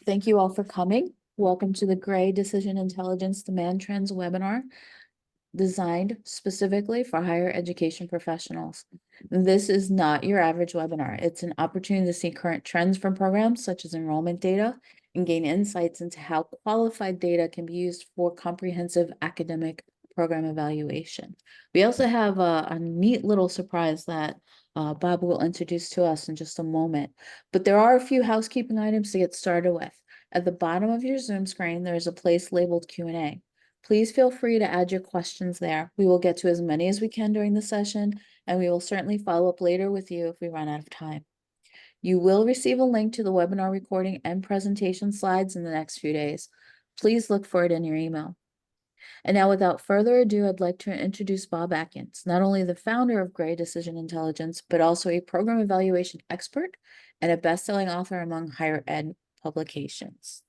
Thank you all for coming. Welcome to the Gray Decision Intelligence Demand Trends webinar, designed specifically for higher education professionals. This is not your average webinar. It's an opportunity to see current trends from programs such as enrollment data and gain insights into how qualified data can be used for comprehensive academic program evaluation. We also have a neat little surprise that Bob will introduce to us in just a moment. But there are a few housekeeping items to get started with. At the bottom of your Zoom screen, there's a place labeled Q&A. Please feel free to add your questions there. We will get to as many as we can during the session, and we will certainly follow up later with you if we run out of time. You will receive a link to the webinar recording and presentation slides in the next few days. Please look for it in your email. And now, without further ado, I'd like to introduce Bob Atkins, not only the founder of Gray Decision Intelligence, but also a program evaluation expert and a best-selling author among higher ed publications.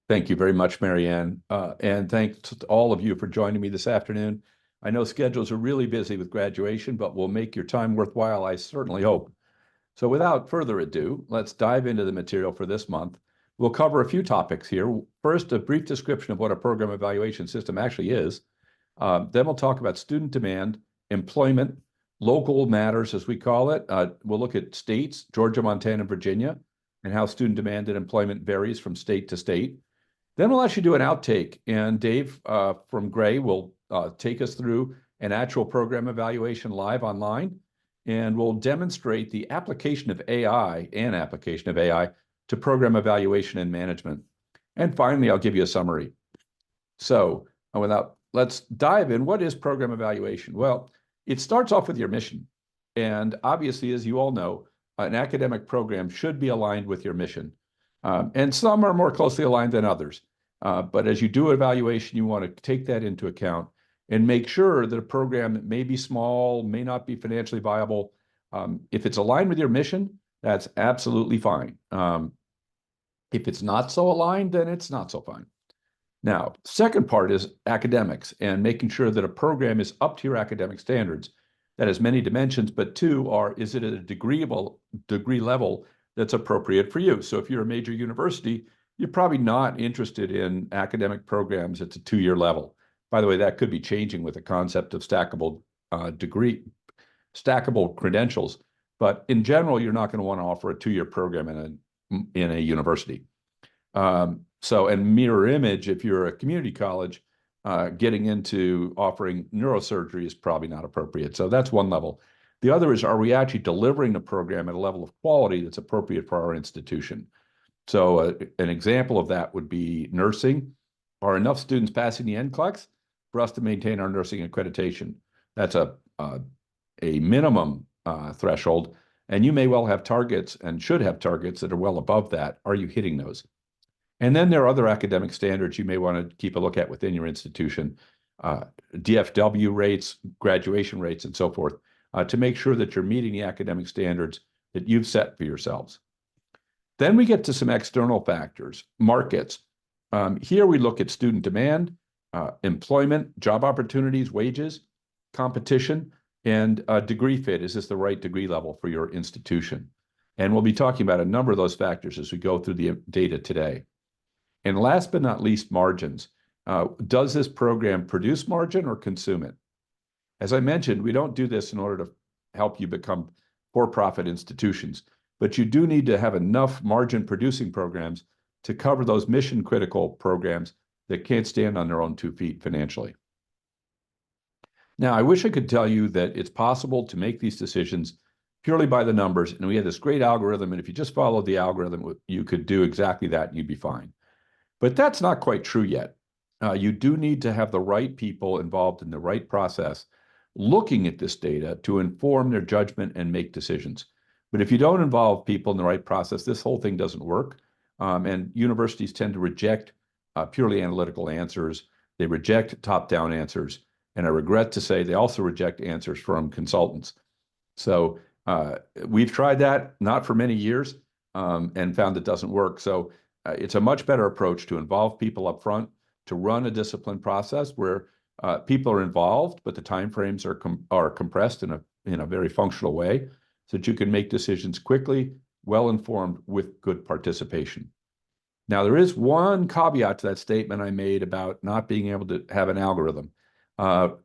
Thank you very much, Marianne. And thanks to all of you for joining me this afternoon. I know schedules are really busy with graduation, but we'll make your time worthwhile, I certainly hope. So without further ado, let's dive into the material for this month. We'll cover a few topics here. First, a brief description of what a program evaluation system actually is. Then we'll talk about student demand, employment, local matters, as we call it. We'll look at states, Georgia, Montana, and Virginia, and how student demand and employment varies from state to state. Then we'll actually do an outtake, and Dave from Gray will take us through an actual program evaluation live online, and we'll demonstrate the application of AI to program evaluation and management. And finally, I'll give you a summary. So let's dive in. What is program evaluation? Well, it starts off with your mission. And obviously, as you all know, an academic program should be aligned with your mission. And some are more closely aligned than others. But as you do evaluation, you want to take that into account and make sure that a program may be small, may not be financially viable. If it's aligned with your mission, that's absolutely fine. If it's not so aligned, then it's not so fine. Now, second part is academics and making sure that a program is up to your academic standards. That has many dimensions, but two are, is it at a degree level that's appropriate for you? So if you're a major university, you're probably not interested in academic programs at a 2-year level. By the way, that could be changing with the concept of stackable credentials. But in general, you're not going to want to offer a 2-year program in a university. And mirror image, if you're a community college, getting into offering neurosurgery is probably not appropriate. So that's one level. The other is, are we actually delivering the program at a level of quality that's appropriate for our institution? So an example of that would be nursing. Are enough students passing the NCLEX for us to maintain our nursing accreditation? That's a minimum threshold. And you may well have targets and should have targets that are well above that. Are you hitting those? And then there are other academic standards you may want to keep a look at within your institution, DFW rates, graduation rates, and so forth, to make sure that you're meeting the academic standards that you've set for yourselves. Then we get to some external factors, markets. Here we look at student demand, employment, job opportunities, wages, competition, and degree fit. Is this the right degree level for your institution? And we'll be talking about a number of those factors as we go through the data today. And last but not least, margins. Does this program produce margin or consume it? As I mentioned, we don't do this in order to help you become for-profit institutions, but you do need to have enough margin-producing programs to cover those mission-critical programs that can't stand on their own 2 feet financially. Now, I wish I could tell you that it's possible to make these decisions purely by the numbers, and we have this great algorithm, and if you just followed the algorithm, you could do exactly that and you'd be fine. But that's not quite true yet. You do need to have the right people involved in the right process looking at this data to inform their judgment and make decisions. But if you don't involve people in the right process, this whole thing doesn't work. And universities tend to reject purely analytical answers. They reject top-down answers. And I regret to say they also reject answers from consultants. So we've tried that, not for many years, and found it doesn't work. So it's a much better approach to involve people up front, to run a disciplined process where people are involved, but the timeframes are compressed in a very functional way, so that you can make decisions quickly, well-informed with good participation. Now, there is one caveat to that statement I made about not being able to have an algorithm.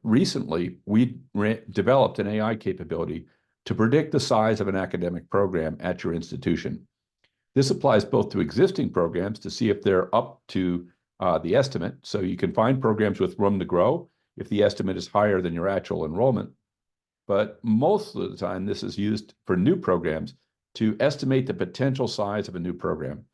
Recently, we developed an AI capability to predict the size of an academic program at your institution. This applies both to existing programs to see if they're up to the estimate. So you can find programs with room to grow if the estimate is higher than your actual enrollment. But most of the time, this is used for new programs to estimate the potential size of a new program.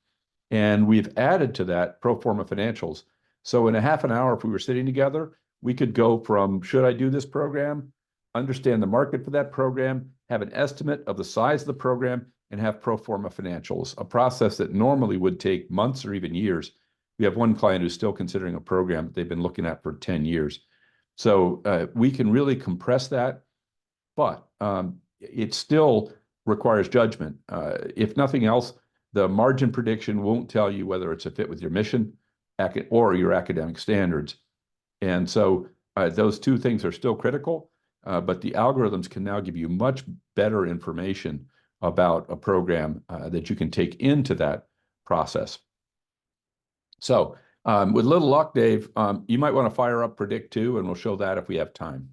And we've added to that pro forma financials. So in a half an hour, if we were sitting together, we could go from, should I do this program, understand the market for that program, have an estimate of the size of the program, and have pro forma financials, a process that normally would take months or even years. We have one client who's still considering a program that they've been looking at for 10 years. So we can really compress that, but it still requires judgment. If nothing else, the margin prediction won't tell you whether it's a fit with your mission or your academic standards. And so those two things are still critical, but the algorithms can now give you much better information about a program that you can take into that process. So with a little luck, Dave, you might want to fire up Predict 2, and we'll show that if we have time.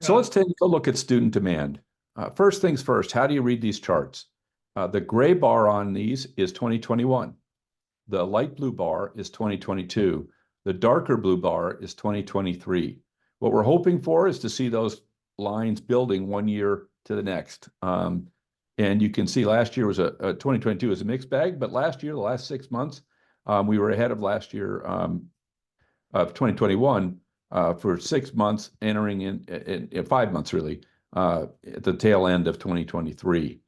So let's take a look at student demand. First things first, how do you read these charts? The gray bar on these is 2021. The light blue bar is 2022. The darker blue bar is 2023. What we're hoping for is to see those lines building 1 year to the next. And you can see last year was 2022 was a mixed bag, but last year, the last 6 months, we were ahead of last year of 2021 for 6 months, entering in 5 months really at the tail end of 2023.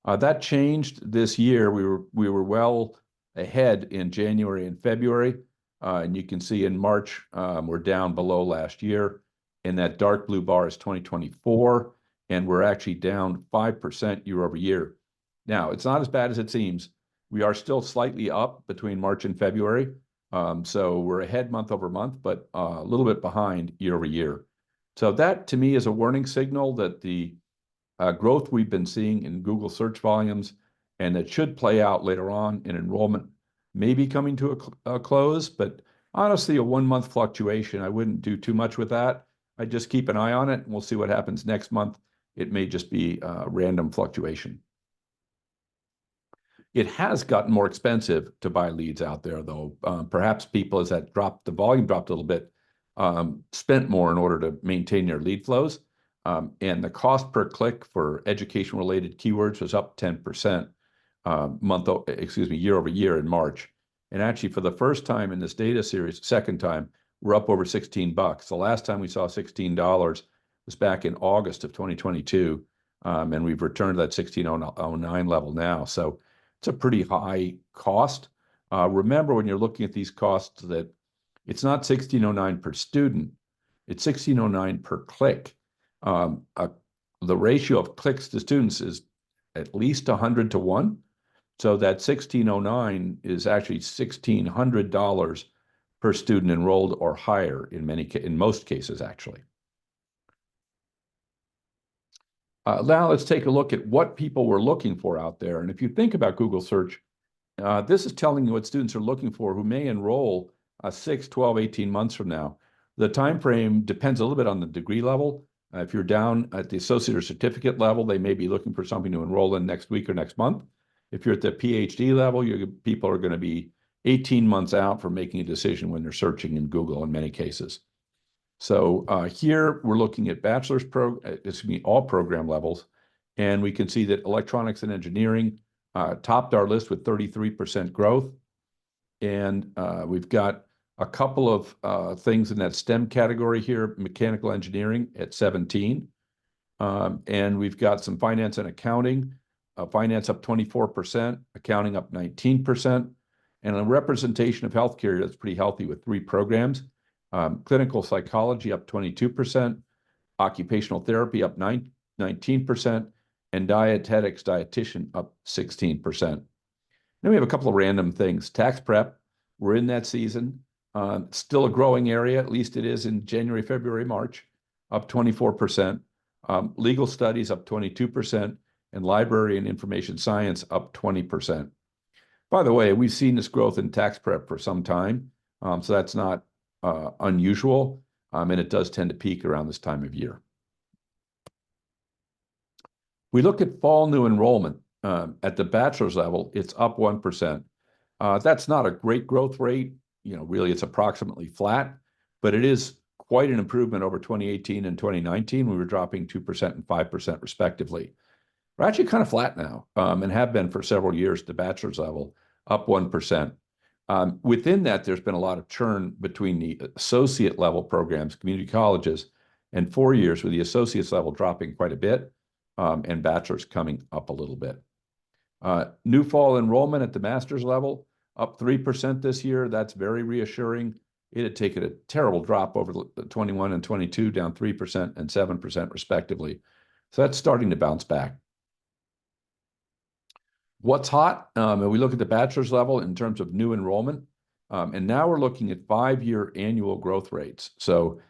That changed this year. We were well ahead in January and February, and you can see in March we're down below last year. And that dark blue bar is 2024, and we're actually down 5% year over year. Now, it's not as bad as it seems. We are still slightly up between March and February. So we're ahead month over month, but a little bit behind year over year. So that to me is a warning signal that the growth we've been seeing in Google search volumes, and that should play out later on in enrollment, may be coming to a close. But honestly, a 1 month fluctuation, I wouldn't do too much with that. I'd just keep an eye on it, and we'll see what happens next month. It may just be a random fluctuation. It has gotten more expensive to buy leads out there, though. Perhaps people, as that dropped, the volume dropped a little bit, spent more in order to maintain their lead flows. And the cost per click for education-related keywords was up 10% year over year in March. And actually, for the first time in this data series, second time, we're up over $16. The last time we saw $16 was back in August of 2022, and we've returned to that 16.09 level now. So it's a pretty high cost. Remember, when you're looking at these costs, that it's not 16.09 per student, it's 16.09 per click. The ratio of clicks to students is at least 100 to 1. So that 16.09 is actually $1,600 per student enrolled or higher in most cases, actually. Now let's take a look at what people were looking for out there. And if you think about Google search, this is telling you what students are looking for who may enroll 6, 12, 18 months from now. The time frame depends a little bit on the degree level. If you're down at the associate or certificate level, they may be looking for something to enroll in next week or next month. If you're at the PhD level, people are going to be 18 months out from making a decision when they're searching in Google in many cases. So here we're looking at all program levels, and we can see that electronics and engineering topped our list with 33% growth. And we've got a couple of things in that STEM category here, mechanical engineering at 17. And we've got some finance and accounting, finance up 24%, accounting up 19%, and a representation of healthcare that's pretty healthy with 3 programs. Clinical psychology up 22%, occupational therapy up 19%, and dietitian up 16%. Then we have a couple of random things. Tax prep, we're in that season. Still a growing area, at least it is in January, February, March, up 24%. Legal studies up 22%, and library and information science up 20%. By the way, we've seen this growth in tax prep for some time, so that's not unusual, and it does tend to peak around this time of year. We look at fall new enrollment. At the bachelor's level, it's up 1%. That's not a great growth rate. Really, it's approximately flat, but it is quite an improvement over 2018 and 2019. We were dropping 2% and 5% respectively. We're actually kind of flat now, and have been for several years at the bachelor's level, up 1%. Within that, there's been a lot of churn between the associate level programs, community colleges, and 4 years with the associates level dropping quite a bit, and bachelor's coming up a little bit. New fall enrollment at the master's level, up 3% this year. That's very reassuring. It had taken a terrible drop over the 21 and 22, down 3% and 7% respectively. So that's starting to bounce back. What's hot? And we look at the bachelor's level in terms of new enrollment, and now we're looking at 5-year annual growth rates. So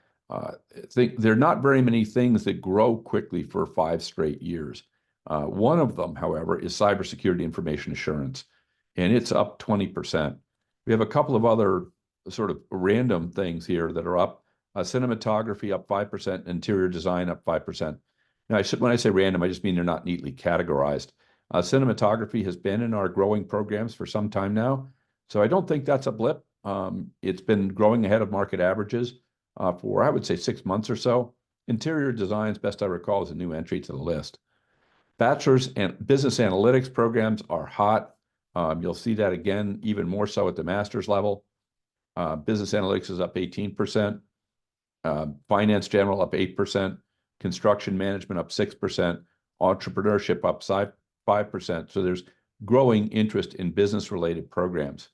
there are not very many things that grow quickly for 5 straight years. One of them, however, is cybersecurity information assurance, and it's up 20%. We have a couple of other sort of random things here that are up. Cinematography up 5%, interior design up 5%. Now, when I say random, I just mean they're not neatly categorized. Cinematography has been in our growing programs for some time now, so I don't think that's a blip. It's been growing ahead of market averages for, I would say, 6 months or so. Interior designs, best I recall, is a new entry to the list. Bachelor's and business analytics programs are hot. You'll see that again, even more so at the master's level. Business analytics is up 18%. Finance general up 8%. Construction management up 6%. Entrepreneurship up 5%. So there's growing interest in business-related programs.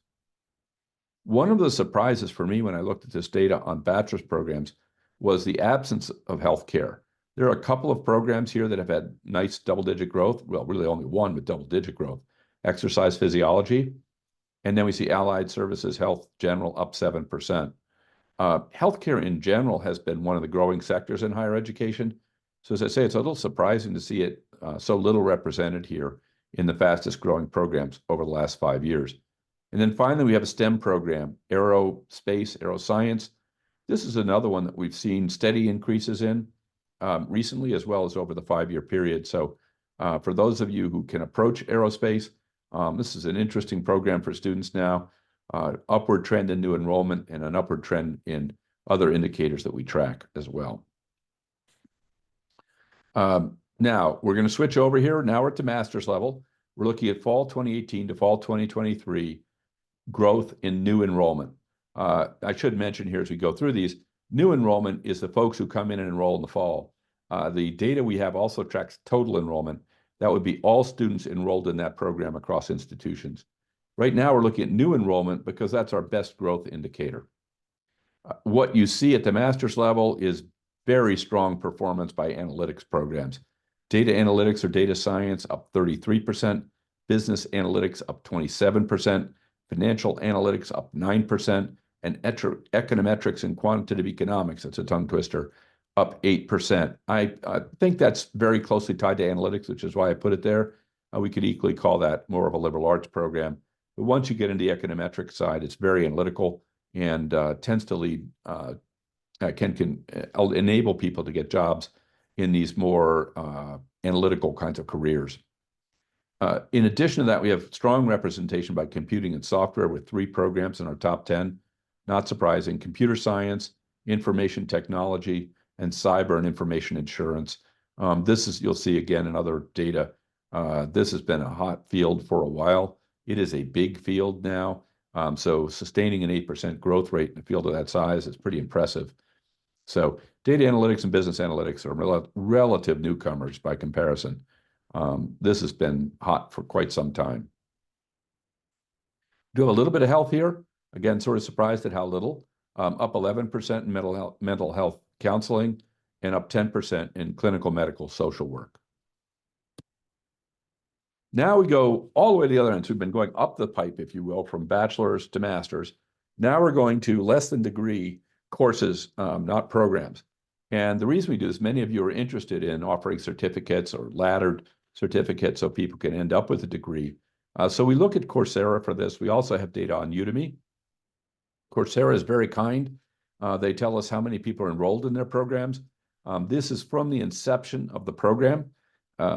One of the surprises for me when I looked at this data on bachelor's programs was the absence of healthcare. There are a couple of programs here that have had nice double-digit growth. Well, really only one with double-digit growth. Exercise physiology. And then we see allied services, health general up 7%. Healthcare in general has been one of the growing sectors in higher education. So as I say, it's a little surprising to see it so little represented here in the fastest growing programs over the last 5 years. And then finally, we have a STEM program, aerospace, aeroscience. This is another one that we've seen steady increases in recently, as well as over the 5-year period. So for those of you who can approach aerospace, this is an interesting program for students now. Upward trend in new enrollment and an upward trend in other indicators that we track as well. Now, we're going to switch over here. Now we're at the master's level. We're looking at fall 2018 to fall 2023 growth in new enrollment. I should mention here as we go through these, new enrollment is the folks who come in and enroll in the fall. The data we have also tracks total enrollment. That would be all students enrolled in that program across institutions. Right now, we're looking at new enrollment because that's our best growth indicator. What you see at the master's level is very strong performance by analytics programs. Data analytics or data science up 33%, business analytics up 27%, financial analytics up 9%, and econometrics and quantitative economics, that's a tongue twister, up 8%. I think that's very closely tied to analytics, which is why I put it there. We could equally call that more of a liberal arts program. But once you get into the econometric side, it's very analytical and tends to lead, can enable people to get jobs in these more analytical kinds of careers. In addition to that, we have strong representation by computing and software with 3 programs in our top 10. Not surprising, computer science, information technology, and cyber and information insurance. This is, you'll see again in other data, this has been a hot field for a while. It is a big field now. So sustaining an 8% growth rate in a field of that size is pretty impressive. So data analytics and business analytics are relative newcomers by comparison. This has been hot for quite some time. Do have a little bit of health here. Again, sort of surprised at how little. Up 11% in mental health counseling and up 10% in clinical medical social work. Now we go all the way to the other end. So we've been going up the pipe, if you will, from bachelor's to master's. Now we're going to less than degree courses, not programs. And the reason we do this, many of you are interested in offering certificates or laddered certificate so people can end up with a degree. So we look at Coursera for this. We also have data on Udemy. Coursera is very kind. They tell us how many people are enrolled in their programs. This is from the inception of the program.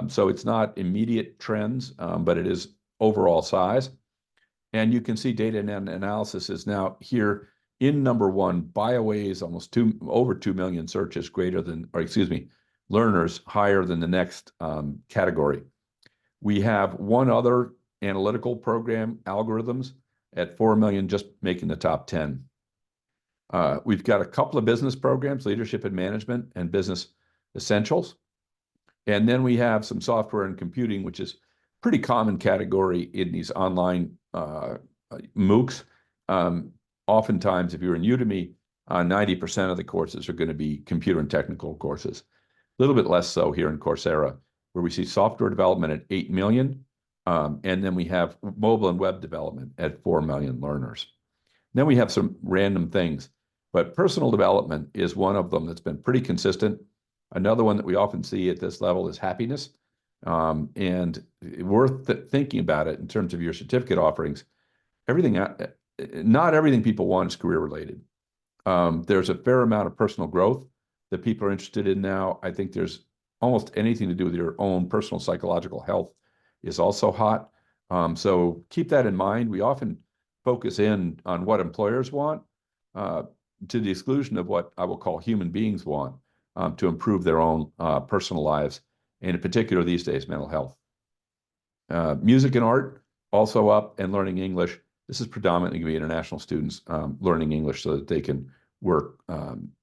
So it's not immediate trends, but it is overall size. And you can see data and analysis is now here in number one. BioWay almost over 2 million searches greater than, or excuse me, learners higher than the next category. We have one other analytical program, Algorithms, at 4 million, just making the top 10. We've got a couple of business programs, Leadership and Management and Business Essentials. And then we have some software and computing, which is pretty common category in these online MOOCs. Oftentimes, if you're in Udemy, 90% of the courses are going to be computer and technical courses. A little bit less so here in Coursera, where we see software development at 8 million. And then we have mobile and web development at 4 million learners. Then we have some random things, but personal development is one of them that's been pretty consistent. Another one that we often see at this level is happiness. And worth thinking about it in terms of your certificate offerings. Not everything people want is career related. There's a fair amount of personal growth that people are interested in now. I think there's almost anything to do with your own personal psychological health is also hot. So keep that in mind. We often focus in on what employers want to the exclusion of what I will call human beings want to improve their own personal lives, and in particular these days, mental health. Music and art also up, and learning English. This is predominantly going to be international students learning English so that they can work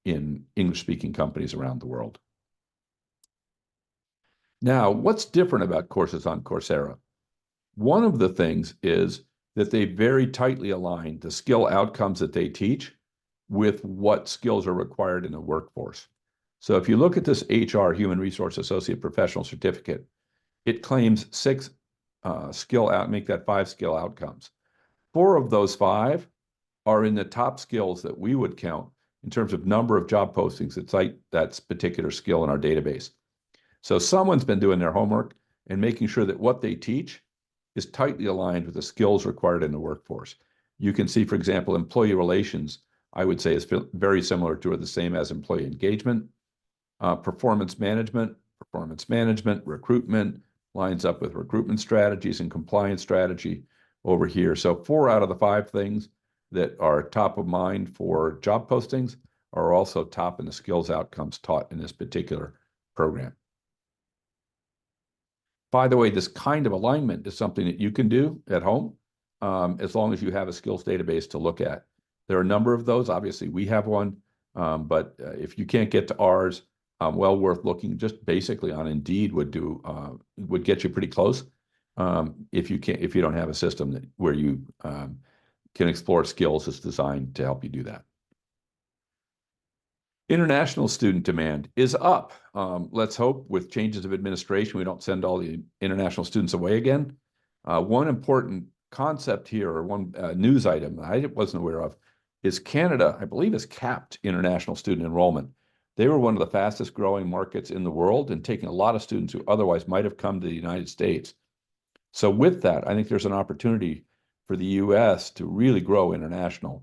in English-speaking companies around the world. Now, what's different about courses on Coursera? One of the things is that they very tightly align the skill outcomes that they teach with what skills are required in the workforce. So if you look at this HR, Human Resource Associate Professional Certificate, it claims 6 make that 5 skill outcomes. 4 of those 5 are in the top skills that we would count in terms of number of job postings that cite that particular skill in our database. So someone's been doing their homework and making sure that what they teach is tightly aligned with the skills required in the workforce. You can see, for example, employee relations, I would say is very similar to or the same as employee engagement. Performance management, recruitment lines up with recruitment strategies and compliance strategy over here. So 4 out of the 5 things that are top of mind for job postings are also top in the skills outcomes taught in this particular program. By the way, this kind of alignment is something that you can do at home as long as you have a skills database to look at. There are a number of those. Obviously, we have one, but if you can't get to ours, well worth looking. Just basically on Indeed would get you pretty close if you don't have a system where you can explore skills that's designed to help you do that. International student demand is up. Let's hope with changes of administration, we don't send all the international students away again. One important concept here, or one news item I wasn't aware of, is Canada, I believe, has capped international student enrollment. They were one of the fastest growing markets in the world and taking a lot of students who otherwise might have come to the United States. So with that, I think there's an opportunity for the US to really grow international.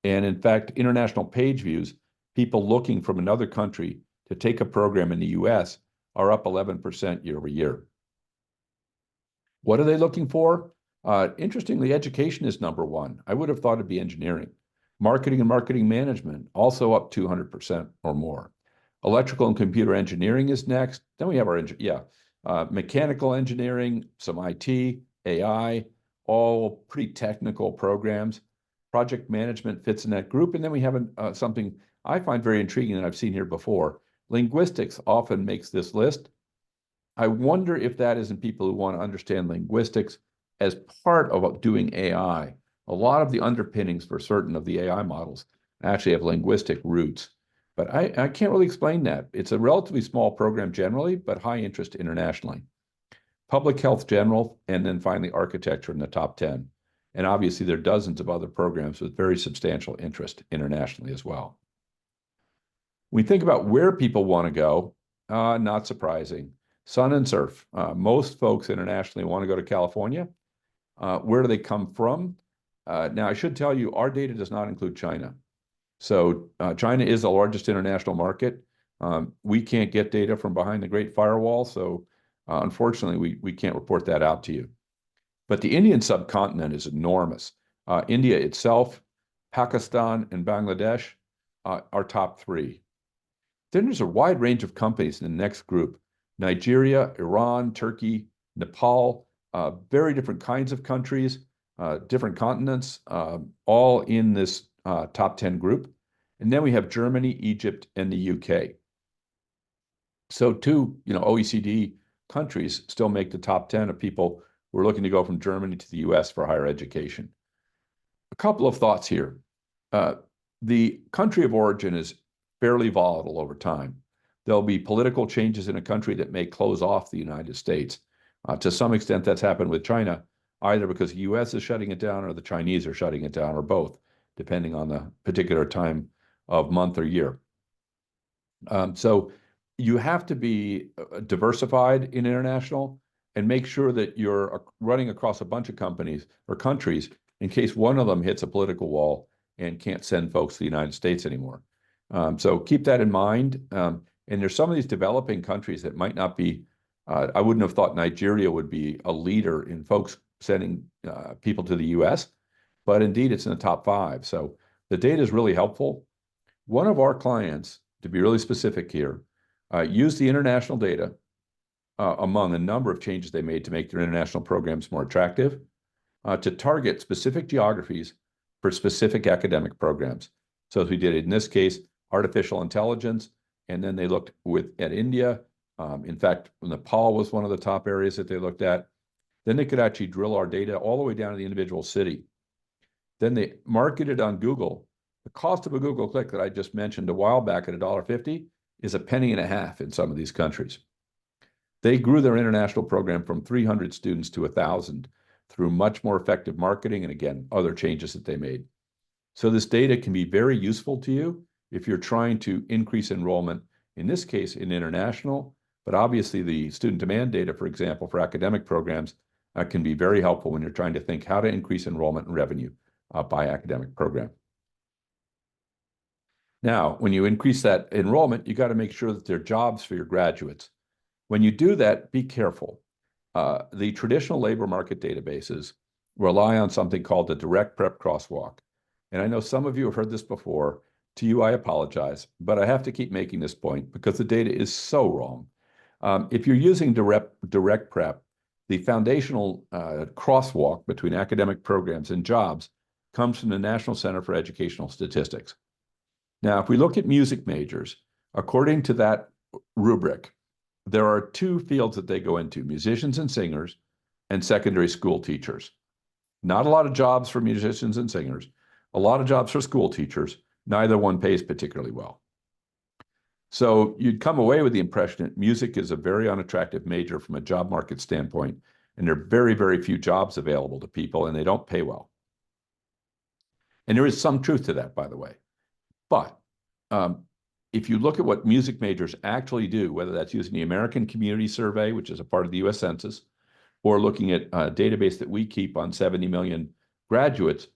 And in fact, international page views, people looking from another country to take a program in the US are up 11% year over year. What are they looking for? Interestingly, education is number one. I would have thought it'd be engineering. Marketing and marketing management, also up 200% or more. Electrical and computer engineering is next. Then we have our, mechanical engineering, some IT, AI, all pretty technical programs. Project management fits in that group. And then we have something I find very intriguing that I've seen here before. Linguistics often makes this list. I wonder if that isn't people who want to understand linguistics as part of doing AI. A lot of the underpinnings for certain of the AI models actually have linguistic roots, but I can't really explain that. It's a relatively small program generally, but high interest internationally. Public health general, and then finally architecture in the top 10. And obviously there are dozens of other programs with very substantial interest internationally as well. When we think about where people want to go, not surprising. sun and surf. Most folks internationally want to go to California. Where do they come from? Now, I should tell you, our data does not include China. So China is the largest international market. We can't get data from behind the Great Firewall, so unfortunately, we can't report that out to you. But the Indian subcontinent is enormous. India itself, Pakistan, and Bangladesh are top three. Then there's a wide range of companies in the next group: Nigeria, Iran, Turkey, Nepal, very different kinds of countries, different continents, all in this top 10 group. And then we have Germany, Egypt, and the UK. So two, OECD countries still make the top 10 of people who are looking to go from Germany to the US for higher education. A couple of thoughts here. The country of origin is fairly volatile over time. There'll be political changes in a country that may close off the United States. To some extent, that's happened with China, either because the US is shutting it down or the Chinese are shutting it down, or both, depending on the particular time of month or year. So you have to be diversified in international and make sure that you're running across a bunch of companies or countries in case one of them hits a political wall and can't send folks to the United States anymore. So keep that in mind. And there's some of these developing countries that might not be, I wouldn't have thought Nigeria would be a leader in folks sending people to the US, but indeed it's in the top 5. So the data is really helpful. One of our clients, to be really specific here, used the international data among a number of changes they made to make their international programs more attractive, to target specific geographies for specific academic programs. So as we did in this case, artificial intelligence, and then they looked at India. In fact, Nepal was one of the top areas that they looked at. Then they could actually drill our data all the way down to the individual city. Then they marketed on Google. The cost of a Google click that I just mentioned a while back at $1.50 is a penny and a half in some of these countries. They grew their international program from 300 students to 1,000 through much more effective marketing and, again, other changes that they made. So this data can be very useful to you if you're trying to increase enrollment, in this case, in international, but obviously the student demand data, for example, for academic programs, can be very helpful when you're trying to think how to increase enrollment and revenue by academic program. Now, when you increase that enrollment, you got to make sure that there are jobs for your graduates. When you do that, be careful. The traditional labor market databases rely on something called the direct prep crosswalk. And I know some of you have heard this before. To you, I apologize, but I have to keep making this point because the data is so wrong. If you're using direct prep, the foundational crosswalk between academic programs and jobs comes from the National Center for Educational Statistics. Now, if we look at music majors, according to that rubric, there are 2 fields that they go into: musicians and singers and secondary school teachers. Not a lot of jobs for musicians and singers, a lot of jobs for school teachers. Neither one pays particularly well. So you'd come away with the impression that music is a very unattractive major from a job market standpoint, and there are very, very few jobs available to people, and they don't pay well. And there is some truth to that, by the way. But if you look at what music majors actually do, whether that's using the American Community Survey, which is a part of the US Census, or looking at a database that we keep on 70 million graduates,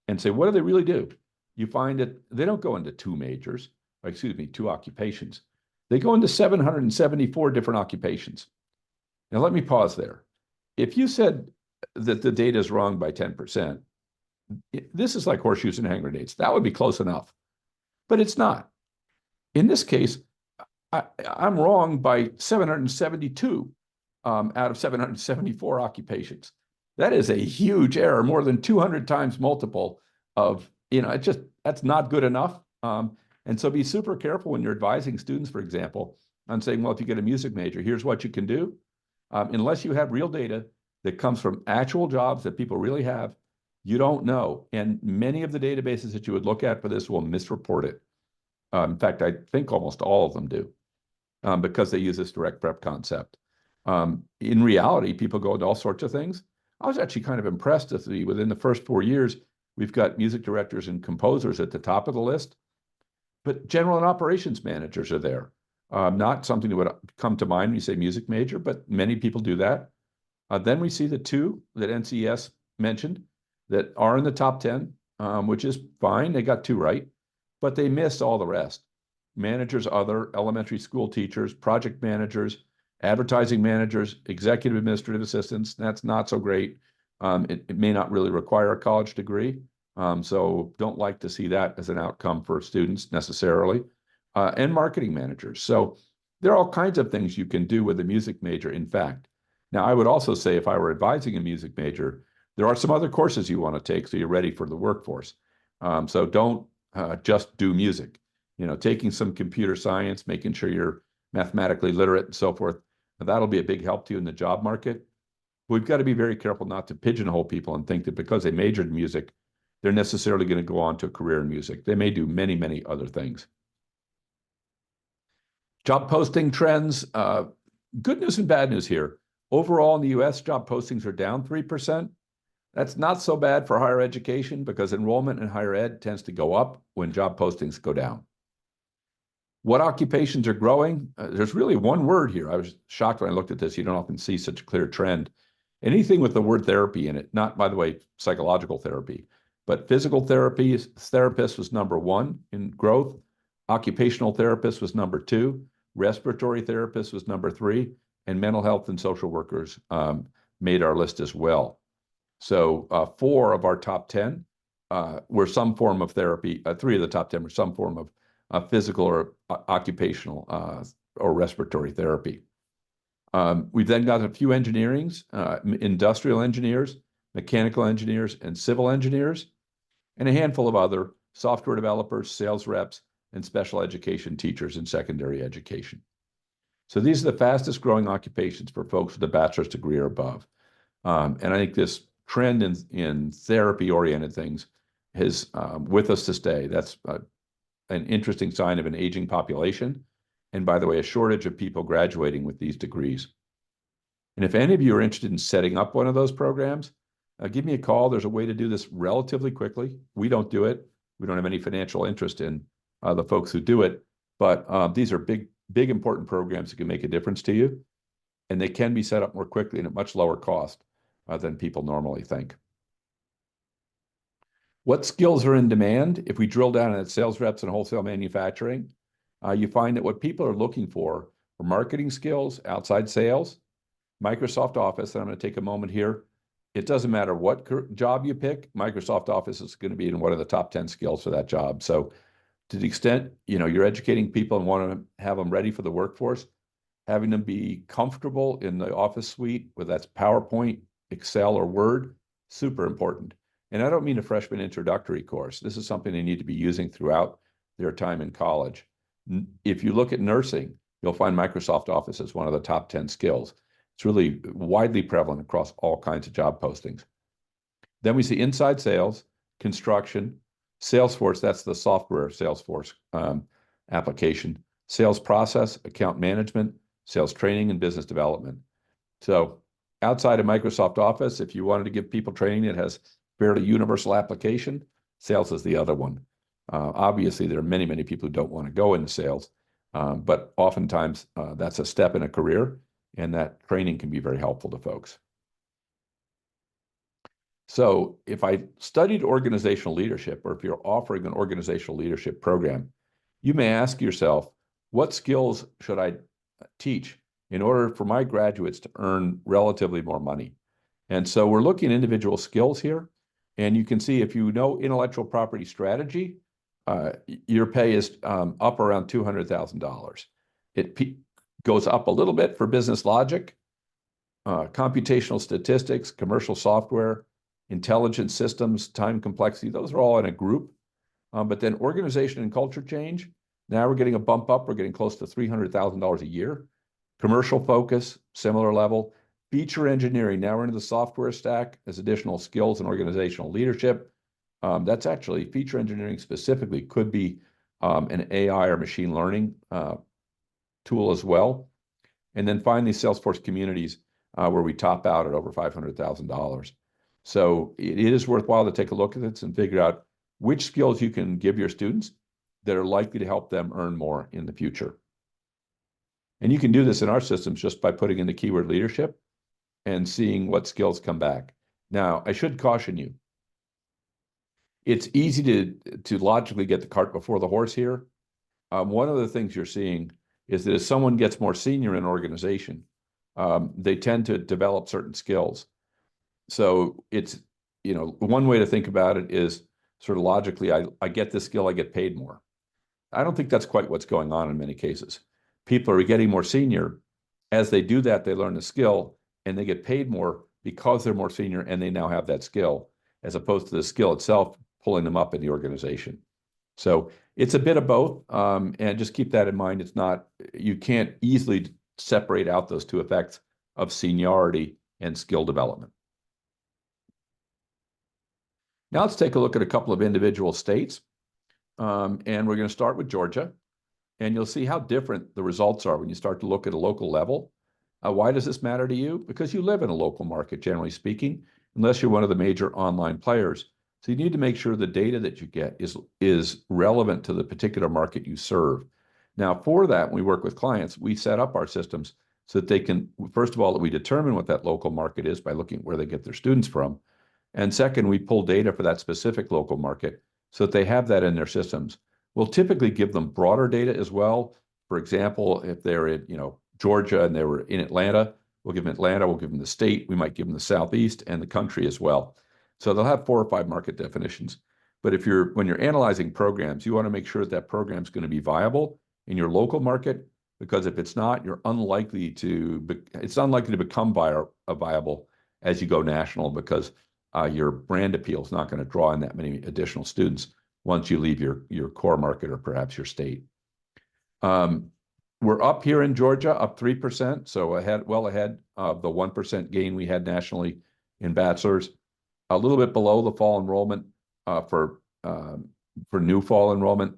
and say, what do they really do? You find that they don't go into 2 majors, 2 occupations. They go into 774 different occupations. Now, let me pause there. If you said that the data is wrong by 10%, this is like horseshoes and hand grenades. That would be close enough, but it's not. In this case, I'm wrong by 772 out of 774 occupations. That is a huge error, more than 200 times multiple of, that's not good enough. And so be super careful when you're advising students, for example, on saying, well, if you get a music major, here's what you can do. Unless you have real data that comes from actual jobs that people really have, you don't know. And many of the databases that you would look at for this will misreport it. In fact, I think almost all of them do, because they use this direct prep concept. In reality, people go into all sorts of things. I was actually kind of impressed to see within the first 4 years, we've got music directors and composers at the top of the list, but general and operations managers are there. Not something that would come to mind when you say music major, but many people do that. Then we see the two that NCES mentioned that are in the top 10, which is fine. They got two right, but they missed all the rest. Managers, other, elementary school teachers, project managers, advertising managers, executive administrative assistants. That's not so great. It may not really require a college degree. So don't like to see that as an outcome for students necessarily. And marketing managers. So there are all kinds of things you can do with a music major, in fact. Now, I would also say if I were advising a music major, there are some other courses you want to take so you're ready for the workforce. So don't just do music. Taking some computer science, making sure you're mathematically literate and so forth, that'll be a big help to you in the job market. We've got to be very careful not to pigeonhole people and think that because they majored in music, they're necessarily going to go on to a career in music. They may do many, many other things. Job posting trends, good news and bad news here. Overall in the US, job postings are down 3%. That's not so bad for higher education because enrollment in higher ed tends to go up when job postings go down. What occupations are growing? There's really one word here. I was shocked when I looked at this. You don't often see such a clear trend. Anything with the word therapy in it, not, by the way, psychological therapy, but physical therapy, therapist was number one in growth. Occupational therapist was number two. Respiratory therapist was number three, and mental health and social workers made our list as well. So 4 of our top 10 were some form of therapy. 3 of the top 10 were some form of physical or occupational or respiratory therapy. We've then got a few engineerings, industrial engineers, mechanical engineers, and civil engineers, and a handful of other software developers, sales reps, and special education teachers in secondary education. So these are the fastest growing occupations for folks with a bachelor's degree or above. And I think this trend in therapy-oriented things is with us to stay. That's an interesting sign of an aging population. And by the way, a shortage of people graduating with these degrees. And if any of you are interested in setting up one of those programs, give me a call. There's a way to do this relatively quickly. We don't do it. We don't have any financial interest in the folks who do it, but these are big, important programs that can make a difference to you, and they can be set up more quickly and at much lower cost than people normally think. What skills are in demand? If we drill down at sales reps and wholesale manufacturing, you find that what people are looking for are marketing skills, outside sales, Microsoft Office, and I'm going to take a moment here. It doesn't matter what job you pick, Microsoft Office is going to be in one of the top 10 skills for that job. So to the extent, you're educating people and want to have them ready for the workforce, having them be comfortable in the Office suite, whether that's PowerPoint, Excel, or Word, super important. And I don't mean a freshman introductory course. This is something they need to be using throughout their time in college. If you look at nursing, you'll find Microsoft Office as one of the top 10 skills. It's really widely prevalent across all kinds of job postings. Then we see inside sales, construction, Salesforce, that's the software Salesforce application, sales process, account management, sales training, and business development. So outside of Microsoft Office, if you wanted to give people training that has fairly universal application, sales is the other one. Obviously, there are many, many people who don't want to go into sales, but oftentimes that's a step in a career, and that training can be very helpful to folks. So if I studied organizational leadership, or if you're offering an organizational leadership program, you may ask yourself, what skills should I teach in order for my graduates to earn relatively more money? And so we're looking at individual skills here. And you can see if you know intellectual property strategy, your pay is up around $200,000. It goes up a little bit for business logic, computational statistics, commercial software, intelligent systems, time complexity. Those are all in a group. But then organization and culture change, now we're getting a bump up. We're getting close to $300,000 a year. Commercial focus, similar level. Feature engineering, now we're into the software stack as additional skills and organizational leadership. That's actually feature engineering specifically could be an AI or machine learning tool as well. And then finally, Salesforce Communities, where we top out at over $500,000. So it is worthwhile to take a look at this and figure out which skills you can give your students that are likely to help them earn more in the future. And you can do this in our systems just by putting in the keyword leadership and seeing what skills come back. Now, I should caution you. It's easy to logically get the cart before the horse here. One of the things you're seeing is that as someone gets more senior in an organization, they tend to develop certain skills. So it's, one way to think about it is sort of logically, I get this skill, I get paid more. I don't think that's quite what's going on in many cases. People are getting more senior. As they do that, they learn the skill and they get paid more because they're more senior and they now have that skill, as opposed to the skill itself pulling them up in the organization. So it's a bit of both, and just keep that in mind. It's not, you can't easily separate out those two effects of seniority and skill development. Now let's take a look at a couple of individual states, and we're going to start with Georgia, and you'll see how different the results are when you start to look at a local level. Why does this matter to you? Because you live in a local market, generally speaking, unless you're one of the major online players. So you need to make sure the data that you get is relevant to the particular market you serve. Now, for that, when we work with clients, we set up our systems so that they can, first of all, we determine what that local market is by looking at where they get their students from. And second, we pull data for that specific local market so that they have that in their systems. We'll typically give them broader data as well. For example, if they're in, Georgia and they were in Atlanta, we'll give them Atlanta, we'll give them the state, we might give them the Southeast and the country as well. So they'll have 4 or 5 market definitions. But when you're analyzing programs, you want to make sure that program is going to be viable in your local market, because if it's not, it's unlikely to become viable as you go national, because your brand appeal is not going to draw in that many additional students once you leave your core market or perhaps your state. We're up here in Georgia, up 3%, so well ahead of the 1% gain we had nationally in bachelor's. A little bit below the fall enrollment for new fall enrollment,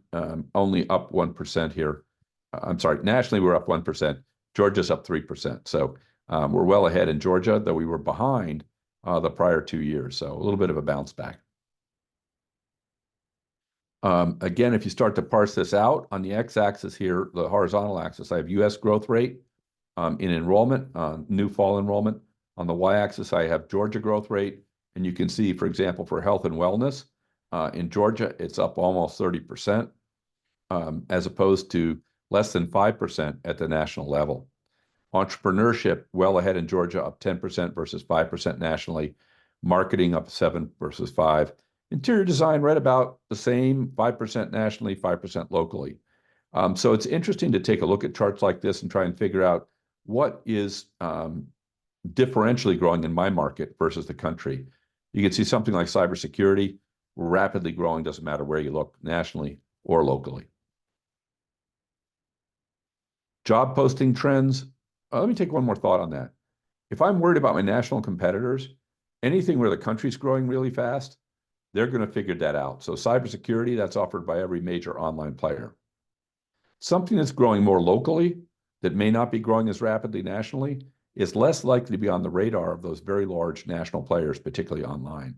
only up 1% here. I'm sorry, nationally we're up 1%. Georgia's up 3%. So we're well ahead in Georgia, though we were behind the prior 2 years. So a little bit of a bounce back. Again, if you start to parse this out, on the x-axis here, the horizontal axis, I have U.S. growth rate in enrollment, new fall enrollment. On the y-axis, I have Georgia growth rate. And you can see, for example, for health and wellness, in Georgia, it's up almost 30%, as opposed to less than 5% at the national level. Entrepreneurship, well ahead in Georgia, up 10% versus 5% nationally. Marketing up 7 versus 5. Interior design, right about the same, 5% nationally, 5% locally. So it's interesting to take a look at charts like this and try and figure out what is differentially growing in my market versus the country. You can see something like cybersecurity, rapidly growing, doesn't matter where you look, nationally or locally. Job posting trends. Let me take one more thought on that. If I'm worried about my national competitors, anything where the country's growing really fast, they're going to figure that out. So cybersecurity, that's offered by every major online player. Something that's growing more locally, that may not be growing as rapidly nationally, is less likely to be on the radar of those very large national players, particularly online.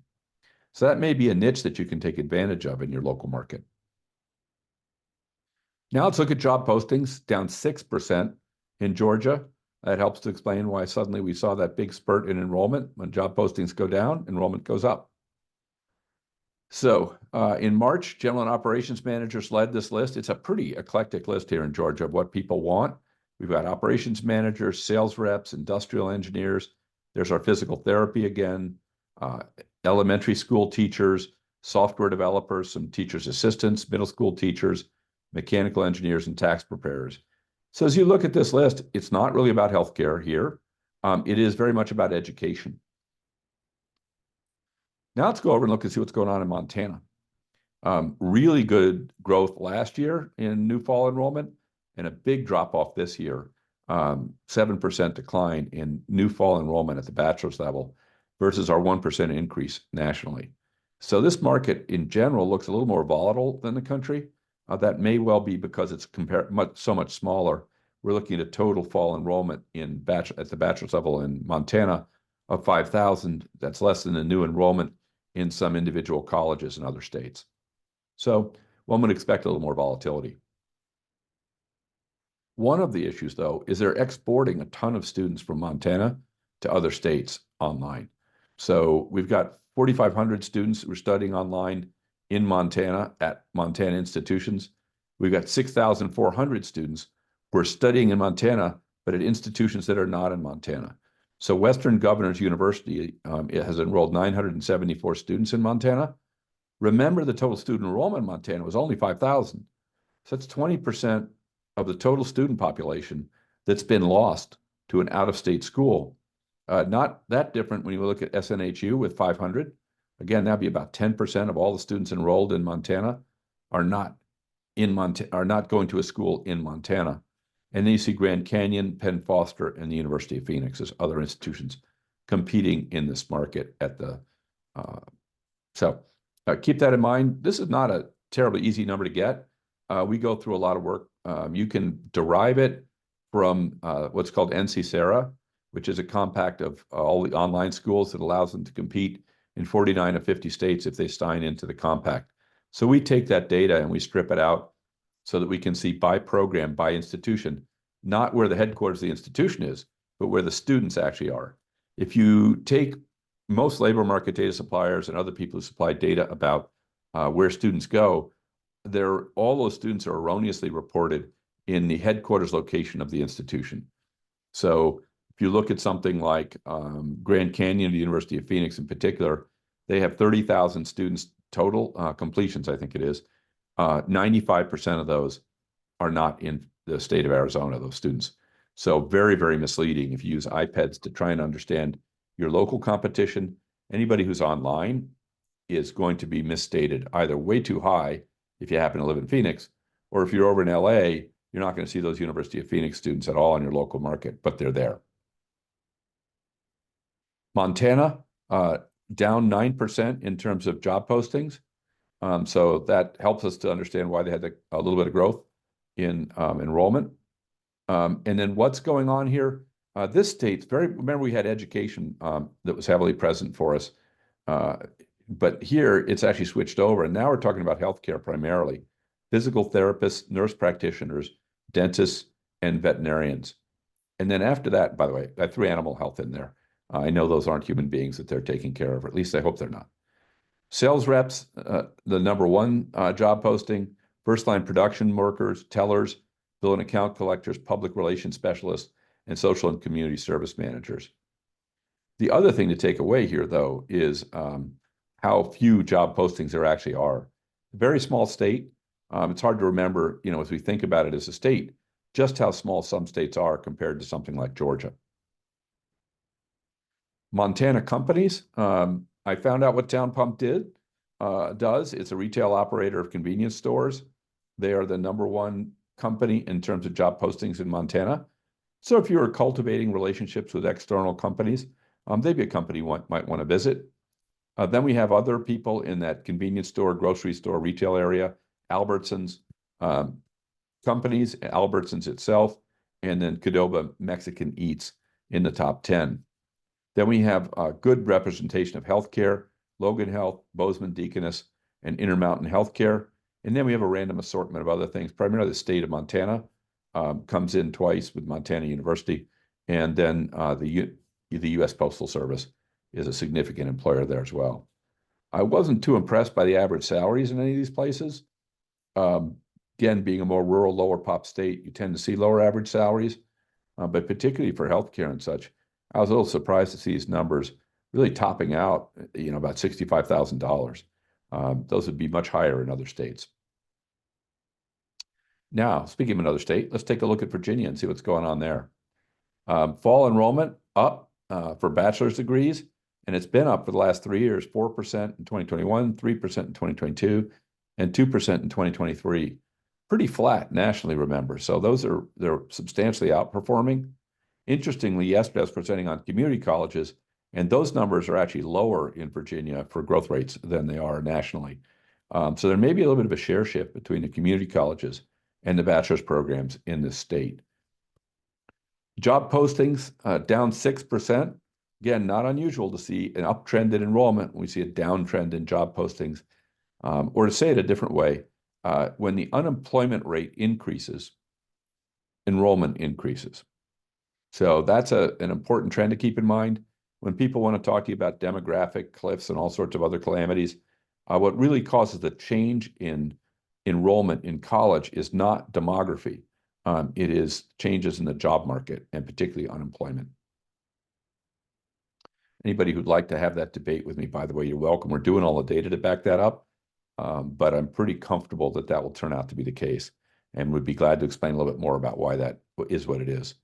So that may be a niche that you can take advantage of in your local market. Now let's look at job postings, down 6% in Georgia. That helps to explain why suddenly we saw that big spurt in enrollment. When job postings go down, enrollment goes up. So in March, general and operations managers led this list. It's a pretty eclectic list here in Georgia of what people want. We've got operations managers, sales reps, industrial engineers. There's our physical therapy again, elementary school teachers, software developers, some teachers' assistants, middle school teachers, mechanical engineers, and tax preparers. So as you look at this list, it's not really about healthcare here. It is very much about education. Now let's go over and look and see what's going on in Montana. Really good growth last year in new fall enrollment and a big drop off this year. 7% decline in new fall enrollment at the bachelor's level versus our 1% increase nationally. So this market in general looks a little more volatile than the country. That may well be because it's so much smaller. We're looking at a total fall enrollment at the bachelor's level in Montana of 5,000. That's less than the new enrollment in some individual colleges in other states. So one would expect a little more volatility. One of the issues, though, is they're exporting a ton of students from Montana to other states online. So we've got 4,500 students who are studying online in Montana at Montana institutions. We've got 6,400 students who are studying in Montana, but at institutions that are not in Montana. So Western Governors University it has enrolled 974 students in Montana. Remember, the total student enrollment in Montana was only 5,000. So that's 20% of the total student population that's been lost to an out-of-state school. Not that different when you look at SNHU with 500. Again, that'd be about 10% of all the students enrolled in Montana are not going to a school in Montana. And then you see Grand Canyon, Penn Foster, and the University of Phoenix as other institutions competing in this market at the. So keep that in mind. This is not a terribly easy number to get. We go through a lot of work. You can derive it from what's called NC-SARA, which is a compact of all the online schools that allows them to compete in 49 of 50 states if they sign into the compact. So we take that data and we strip it out so that we can see by program, by institution, not where the headquarters of the institution is, but where the students actually are. If you take most labor market data suppliers and other people who supply data about where students go, all those students are erroneously reported in the headquarters location of the institution. So if you look at something like Grand Canyon, the University of Phoenix in particular, they have 30,000 students total completions, I think it is. 95% of those are not in the state of Arizona, those students. So very, very misleading if you use iPads to try and understand your local competition. Anybody who's online is going to be misstated, either way too high if you happen to live in Phoenix, or if you're over in LA, you're not going to see those University of Phoenix students at all in your local market, but they're there. Montana, down 9% in terms of job postings. So that helps us to understand why they had a little bit of growth in enrollment. And then what's going on here? This state's remember we had education that was heavily present for us. But here it's actually switched over. And now we're talking about healthcare primarily. Physical therapists, nurse practitioners, dentists, and veterinarians. And then after that, by the way, I threw animal health in there. I know those aren't human beings that they're taking care of, or at least I hope they're not. Sales reps, the number one job posting, first-line production workers, tellers, bill and account collectors, public relations specialists, and social and community service managers. The other thing to take away here, though, is how few job postings there actually are. Very small state. It's hard to remember, as we think about it as a state, just how small some states are compared to something like Georgia. Montana companies. I found out what Town Pump does. It's a retail operator of convenience stores. They are the number one company in terms of job postings in Montana. So if you're cultivating relationships with external companies, they'd be a company you might want to visit. Then we have other people in that convenience store, grocery store, retail area, Albertsons companies, Albertsons itself, and then Qdoba Mexican Eats in the top 10. Then we have a good representation of healthcare, Logan Health, Bozeman Deaconess, and Intermountain Healthcare. And then we have a random assortment of other things. Primarily the state of Montana comes in twice with Montana University. And then the U.S. Postal Service is a significant employer there as well. I wasn't too impressed by the average salaries in any of these places. Again, being a more rural, lower pop state, you tend to see lower average salaries. But particularly for healthcare and such, I was a little surprised to see these numbers really topping out, about $65,000. Those would be much higher in other states. Now, speaking of another state, let's take a look at Virginia and see what's going on there. Fall enrollment up for bachelor's degrees, and it's been up for the last 3 years, 4% in 2021, 3% in 2022, and 2% in 2023. Pretty flat nationally, remember. So they're substantially outperforming. Interestingly, yesterday I was presenting on community colleges, and those numbers are actually lower in Virginia for growth rates than they are nationally. So there may be a little bit of a share shift between the community colleges and the bachelor's programs in this state. Job postings down 6%. Again, not unusual to see an uptrend in enrollment when we see a downtrend in job postings. Or to say it a different way, when the unemployment rate increases, enrollment increases. So that's an important trend to keep in mind. When people want to talk to you about demographic cliffs and all sorts of other calamities, what really causes the change in enrollment in college is not demography. It is changes in the job market and particularly unemployment. Anybody who'd like to have that debate with me, by the way, you're welcome. We're doing all the data to back that up, but I'm pretty comfortable that that will turn out to be the case, and would be glad to explain a little bit more about why that is what it is.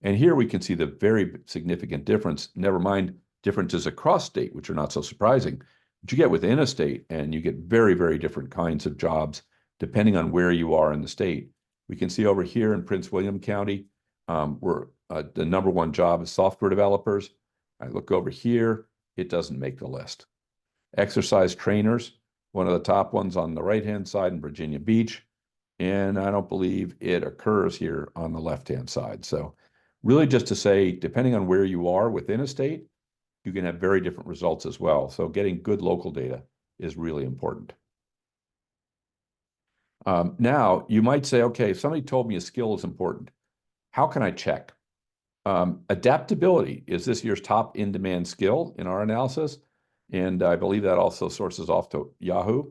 And here we can see the very significant difference, never mind differences across state, which are not so surprising, but you get within a state and you get very, very different kinds of jobs depending on where you are in the state. We can see over here in Prince William County, the #1 job is software developers. I look over here, it doesn't make the list. Exercise trainers, one of the top ones on the right-hand side in Virginia Beach, and I don't believe it occurs here on the left-hand side. So really just to say, depending on where you are within a state, you can have very different results as well. So getting good local data is really important. Now, you might say, okay, if somebody told me a skill is important, how can I check? Adaptability is this year's top in-demand skill in our analysis, and I believe that also sources off to Yahoo.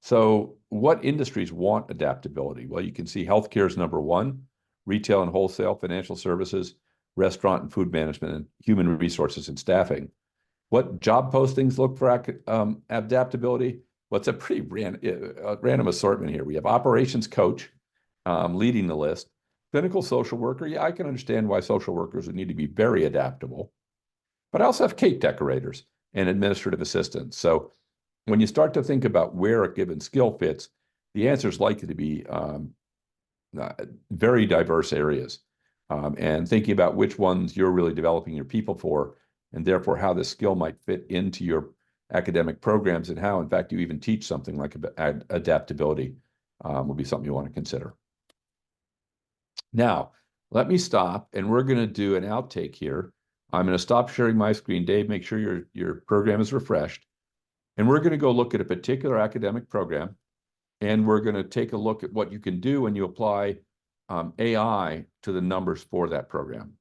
So what industries want adaptability? Well, you can see healthcare is #1, retail and wholesale, financial services, restaurant and food management, and human resources and staffing. What job postings look for adaptability? Well, it's a pretty random assortment here. We have operations coach leading the list. Clinical social worker, yeah, I can understand why social workers would need to be very adaptable. But I also have cake decorators and administrative assistants. So when you start to think about where a given skill fits, the answer is likely to be very diverse areas. And thinking about which ones you're really developing your people for, and therefore how this skill might fit into your academic programs, and how, in fact, you even teach something like adaptability will be something you want to consider. Now, let me stop, and we're going to do an outtake here. I'm going to stop sharing my screen. Dave, make sure your program is refreshed. And we're going to go look at a particular academic program, and we're going to take a look at what you can do when you apply AI to the numbers for that program.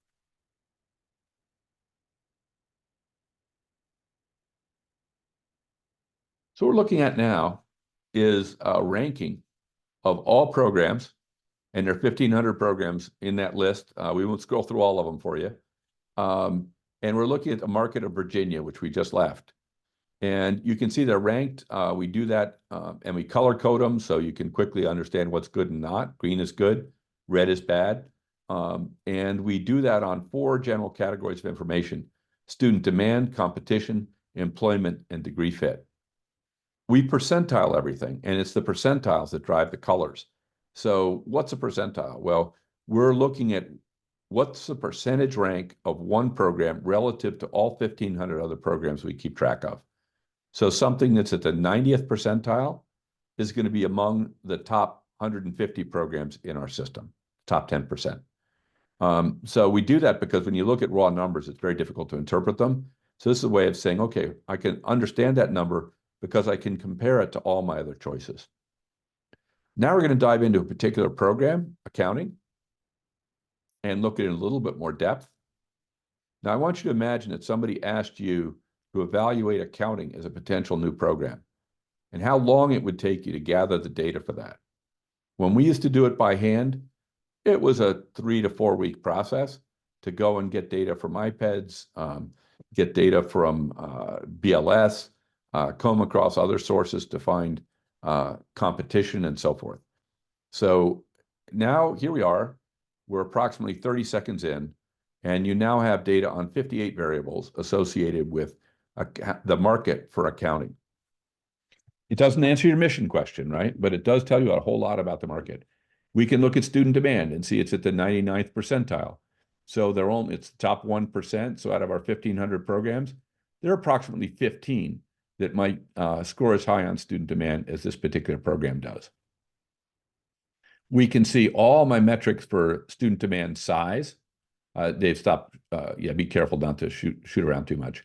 So what we're looking at now is a ranking of all programs, and there are 1,500 programs in that list. We won't scroll through all of them for you. And we're looking at the market of Virginia, which we just left. And you can see they're ranked. We do that and we color code them so you can quickly understand what's good and not. Green is good, red is bad. And we do that on 4 general categories of information: student demand, competition, employment, and degree fit. We percentile everything, and it's the percentiles that drive the colors. So what's a percentile? Well, we're looking at what's the percentage rank of one program relative to all 1,500 other programs we keep track of. So something that's at the 90th percentile is going to be among the top 150 programs in our system, top 10%. So we do that because when you look at raw numbers, it's very difficult to interpret them. So this is a way of saying, okay, I can understand that number because I can compare it to all my other choices. Now we're going to dive into a particular program, accounting, and look at it in a little bit more depth. Now I want you to imagine that somebody asked you to evaluate accounting as a potential new program, and how long it would take you to gather the data for that. When we used to do it by hand, it was a 3 to 4 week process to go and get data from IPEDS, get data from BLS, comb across other sources to find competition and so forth. So now here we are, we're approximately 30 seconds in, and you now have data on 58 variables associated with the market for accounting. It doesn't answer your mission question, right? But it does tell you a whole lot about the market. We can look at student demand and see it's at the 99th percentile. So it's the top 1%. So out of our 1,500 programs, there are approximately 15 that might score as high on student demand as this particular program does. We can see all my metrics for student demand size. Dave, stop. Be careful not to shoot around too much.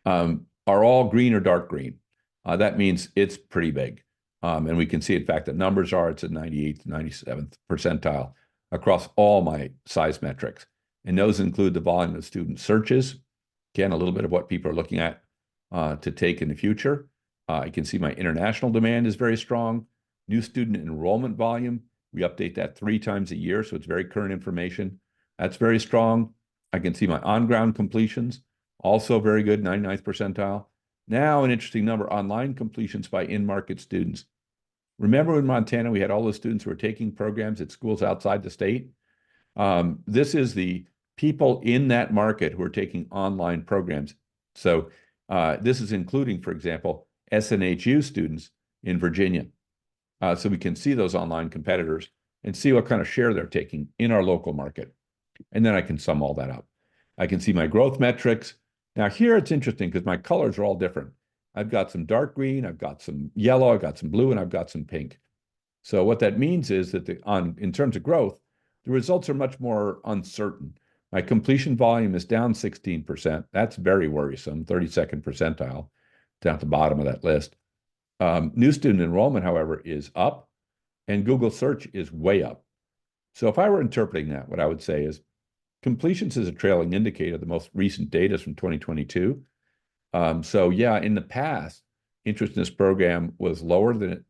Are all green or dark green. That means it's pretty big. And we can see, in fact, the numbers are, it's at 98th, 97th percentile across all my size metrics. And those include the volume of student searches. Again, a little bit of what people are looking at to take in the future. I can see my international demand is very strong. New student enrollment volume, we update that 3 times a year, so it's very current information. That's very strong. I can see my on-ground completions, also very good, 99th percentile. Now an interesting number, online completions by in-market students. Remember in Montana, we had all those students who were taking programs at schools outside the state? This is the people in that market who are taking online programs. So this is including, for example, SNHU students in Virginia. So we can see those online competitors and see what kind of share they're taking in our local market. And then I can sum all that up. I can see my growth metrics. Now here it's interesting because my colors are all different. I've got some dark green, I've got some yellow, I've got some blue, and I've got some pink. So what that means is that in terms of growth, the results are much more uncertain. My completion volume is down 16%. That's very worrisome, 32nd percentile, down at the bottom of that list. New student enrollment, however, is up, and Google search is way up. So if I were interpreting that, what I would say is completions is a trailing indicator. The most recent data is from 2022. So yeah, in the past, interest in this program was lower than it.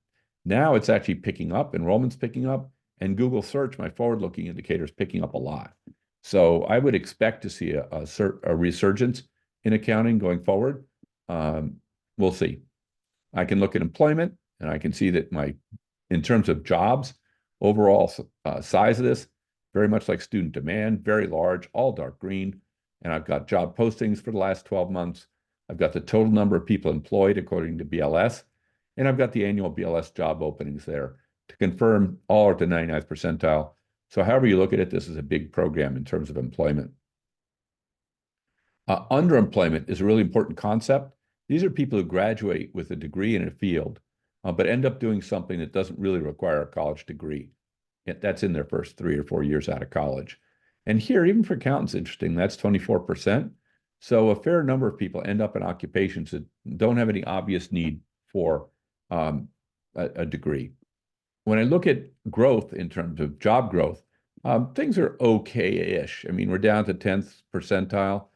Now it's actually picking up, enrollment's picking up, and Google search, my forward-looking indicator, is picking up a lot. So I would expect to see a resurgence in accounting going forward. We'll see. I can look at employment, and I can see that in terms of jobs, overall size of this, very much like student demand, very large, all dark green. And I've got job postings for the last 12 months. I've got the total number of people employed according to BLS, and I've got the annual BLS job openings there to confirm all are at the 99th percentile. So however you look at it, this is a big program in terms of employment. Underemployment is a really important concept. These are people who graduate with a degree in a field, but end up doing something that doesn't really require a college degree. That's in their first 3 or 4 years out of college. And here, even for accountants, interesting, that's 24%. So a fair number of people end up in occupations that don't have any obvious need for a degree. When I look at growth in terms of job growth, things are okay-ish. I mean, we're down to 10th percentile.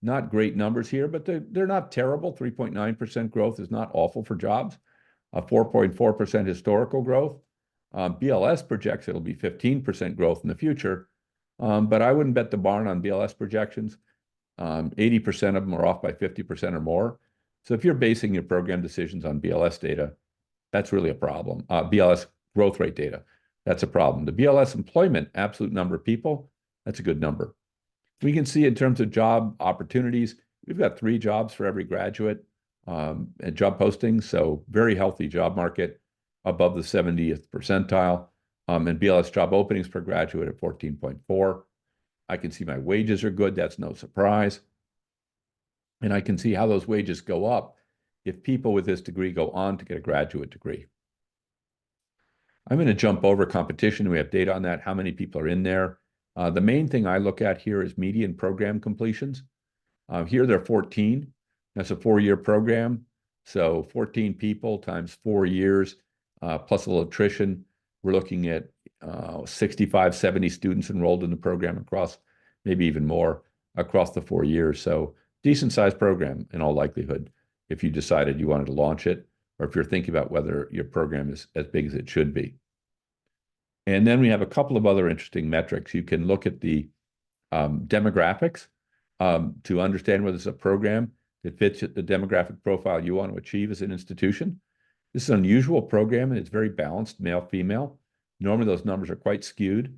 Not great numbers here, but they're not terrible. 3.9% growth is not awful for jobs. 4.4% historical growth. BLS projects it'll be 15% growth in the future, but I wouldn't bet the barn on BLS projections. 80% of them are off by 50% or more. So if you're basing your program decisions on BLS data, that's really a problem. BLS growth rate data, that's a problem. The BLS employment, absolute number of people, that's a good number. We can see in terms of job opportunities, we've got 3 jobs for every graduate and job postings, so very healthy job market above the 70th percentile, and BLS job openings per graduate at 14.4. I can see my wages are good, that's no surprise. And I can see how those wages go up if people with this degree go on to get a graduate degree. I'm going to jump over competition. We have data on that, how many people are in there. The main thing I look at here is median program completions. Here they're 14. That's a 4-year program. So 14 people times 4 years, plus a little attrition. We're looking at 65, 70 students enrolled in the program across, maybe even more, across the 4 years. So decent sized program in all likelihood, if you decided you wanted to launch it, or if you're thinking about whether your program is as big as it should be. And then we have a couple of other interesting metrics. You can look at the demographics to understand whether it's a program that fits the demographic profile you want to achieve as an institution. This is an unusual program, and it's very balanced, male-female. Normally, those numbers are quite skewed,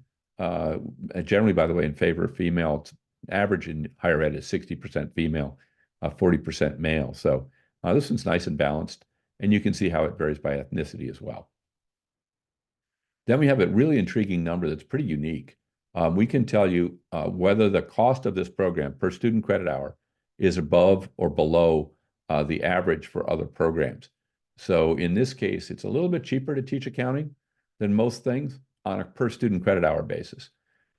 generally, by the way, in favor of female. It's average in higher ed is 60% female, 40% male. So this one's nice and balanced, and you can see how it varies by ethnicity as well. Then we have a really intriguing number that's pretty unique. We can tell you whether the cost of this program per student credit hour is above or below the average for other programs. So in this case, it's a little bit cheaper to teach accounting than most things on a per student credit hour basis.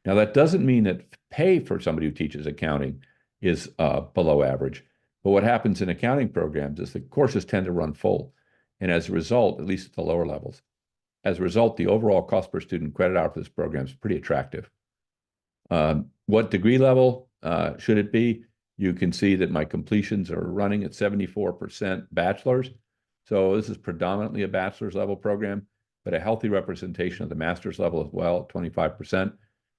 Now, that doesn't mean that pay for somebody who teaches accounting is below average. But what happens in accounting programs is the courses tend to run full. And as a result, at least at the lower levels, as a result, the overall cost per student credit hour for this program is pretty attractive. What degree level should it be? You can see that my completions are running at 74% bachelor's. So this is predominantly a bachelor's level program, but a healthy representation of the master's level as well, 25%.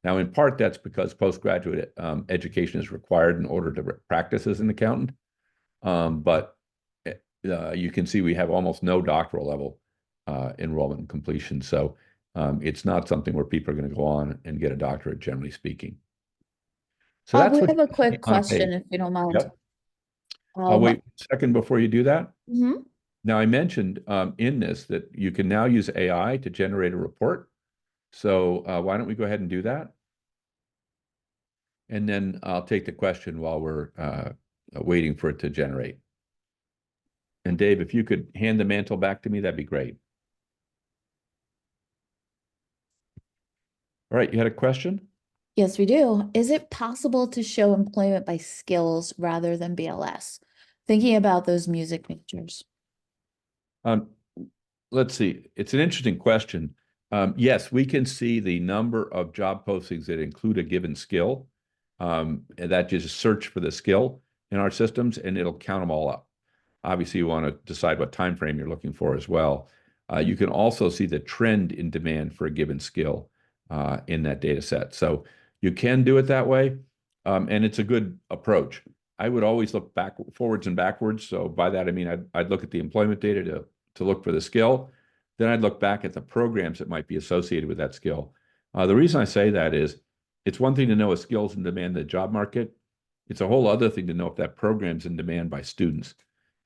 Now, in part, that's because postgraduate education is required in order to practice as an accountant. But you can see we have almost no doctoral level enrollment and completion. So it's not something where people are going to go on and get a doctorate, generally speaking. So that's We what have a you see quick on a question, page. if you don't mind. Yep. I'll wait a second before you do that. Mhm. Now, I mentioned in this that you can now use AI to generate a report. So why don't we go ahead and do that? And then I'll take the question while we're waiting for it to generate. And Dave, if you could hand the mantle back to me, that'd be great. All right, you had a question? Yes, we do. Is it possible to show employment by skills rather than BLS? Thinking about those music majors. Let's see. It's an interesting question. Yes, we can see the number of job postings that include a given skill. And that just search for the skill in our systems, and it'll count them all up. Obviously, you want to decide what time frame you're looking for as well. You can also see the trend in demand for a given skill in that data set. So you can do it that way, and it's a good approach. I would always look forwards and backwards. So by that, I mean, I'd look at the employment data to look for the skill. Then I'd look back at the programs that might be associated with that skill. The reason I say that is it's one thing to know a skill's in demand in the job market. It's a whole other thing to know if that program's in demand by students.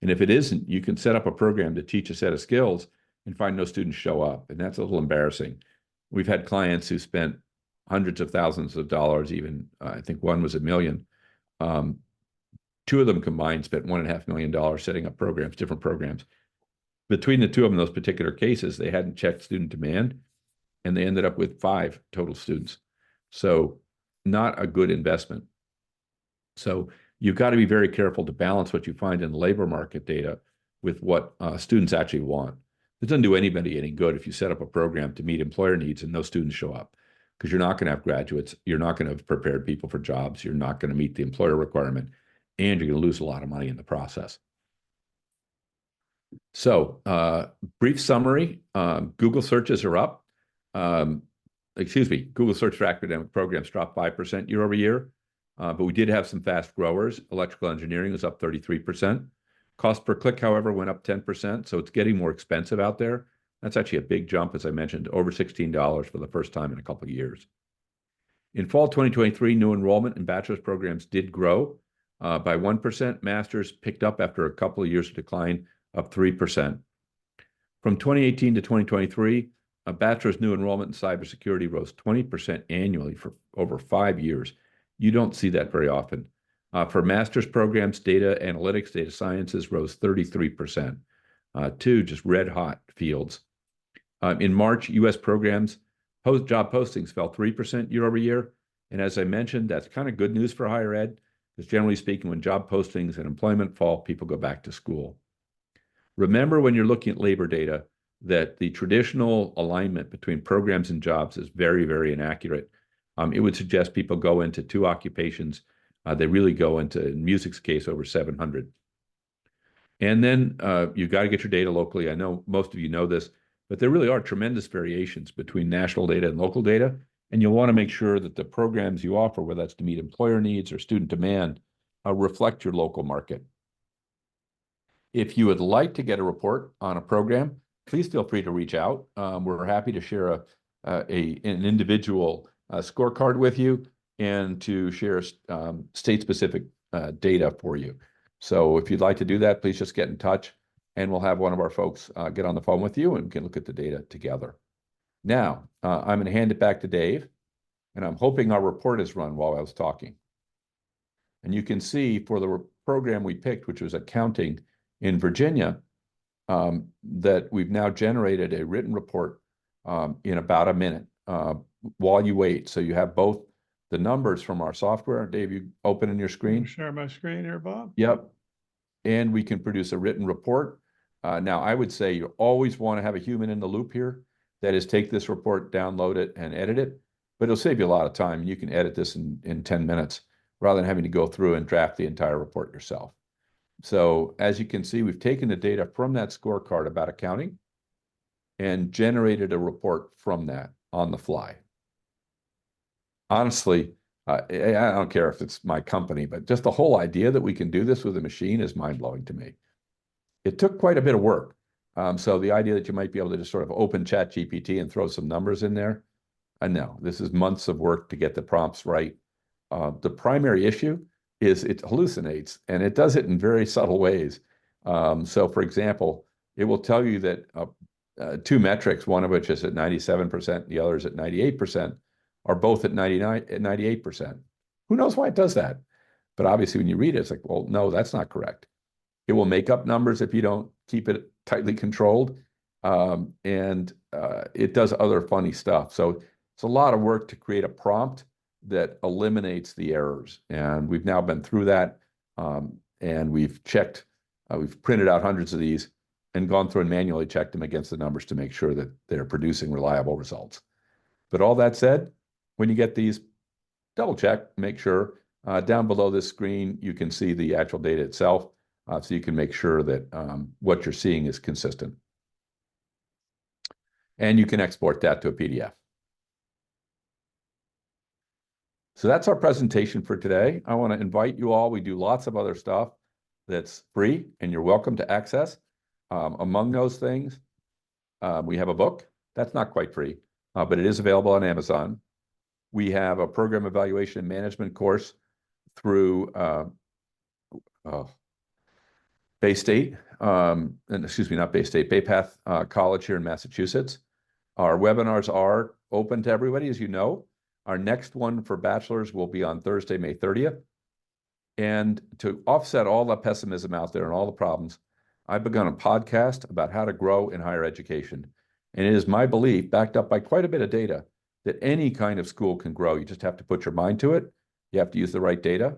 And if it isn't, you can set up a program to teach a set of skills and find no students show up. And that's a little embarrassing. We've had clients who spent hundreds of thousands of dollars, even I think one was $1 million. Two of them combined spent $1.5 million setting up programs, different programs. Between the two of them, those particular cases, they hadn't checked student demand, and they ended up with 5 total students. So not a good investment. So you've got to be very careful to balance what you find in the labor market data with what students actually want. It doesn't do anybody any good if you set up a program to meet employer needs and no students show up, because you're not going to have graduates, you're not going to have prepared people for jobs, you're not going to meet the employer requirement, and you're going to lose a lot of money in the process. So brief summary, Google searches are up. Google search for academic programs dropped 5% year over year, but we did have some fast growers. Electrical engineering was up 33%. Cost per click, however, went up 10%, so it's getting more expensive out there. That's actually a big jump, as I mentioned, over $16 for the first time in a couple of years. In fall 2023, new enrollment in bachelor's programs did grow by 1%. Master's picked up after a couple of years of decline, up 3%. From 2018 to 2023, a bachelor's new enrollment in cybersecurity rose 20% annually for over 5 years. You don't see that very often. For master's programs, data analytics, data sciences rose 33%. Two just red hot fields. In March, U.S. programs job postings fell 3% year over year. And as I mentioned, that's kind of good news for higher ed, because generally speaking, when job postings and employment fall, people go back to school. Remember, when you're looking at labor data, that the traditional alignment between programs and jobs is very, very inaccurate. It would suggest people go into 2 occupations. They really go into, in music's case, over 700. And then you've got to get your data locally. I know most of you know this, but there really are tremendous variations between national data and local data. And you'll want to make sure that the programs you offer, whether that's to meet employer needs or student demand, reflect your local market. If you would like to get a report on a program, please feel free to reach out. We're happy to share an individual scorecard with you and to share state-specific data for you. So if you'd like to do that, please just get in touch, and we'll have one of our folks get on the phone with you and we can look at the data together. Now, I'm going to hand it back to Dave, and I'm hoping our report is run while I was talking. And you can see for the program we picked, which was accounting in Virginia, that we've now generated a written report in about a minute while you wait. So you have both the numbers from our software. Dave, you open in your screen? Share my screen here, Bob. Yep. And we can produce a written report. Now, I would say you always want to have a human in the loop here. That is, take this report, download it, and edit it, but it'll save you a lot of time. You can edit this in 10 minutes rather than having to go through and draft the entire report yourself. So as you can see, we've taken the data from that scorecard about accounting and generated a report from that on the fly. Honestly, I don't care if it's my company, but just the whole idea that we can do this with a machine is mind-blowing to me. It took quite a bit of work. So the idea that you might be able to just sort of open ChatGPT and throw some numbers in there, I know this is months of work to get the prompts right. The primary issue is it hallucinates, and it does it in very subtle ways. So for example, it will tell you that two metrics, one of which is at 97%, the other is at 98%, are both at 98%. Who knows why it does that? But obviously when you read it, it's like, well, no, that's not correct. It will make up numbers if you don't keep it tightly controlled. It does other funny stuff. So it's a lot of work to create a prompt that eliminates the errors. And we've now been through that. And we've checked, we've printed out hundreds of these and gone through and manually checked them against the numbers to make sure that they're producing reliable results. But all that said, when you get these, double check, make sure. Down below this screen, you can see the actual data itself. So you can make sure that what you're seeing is consistent. And you can export that to a PDF. So that's our presentation for today. I want to invite you all. We do lots of other stuff that's free and you're welcome to access. Among those things, we have a book. That's not quite free, but it is available on Amazon. We have a program evaluation and management course through Bay State, excuse me, not Bay State, Bay Path College here in Massachusetts. Our webinars are open to everybody, as you know. Our next one for bachelor's will be on Thursday, May 30th. And to offset all the pessimism out there and all the problems, I've begun a podcast about how to grow in higher education. And it is my belief, backed up by quite a bit of data, that any kind of school can grow. You just have to put your mind to it. You have to use the right data.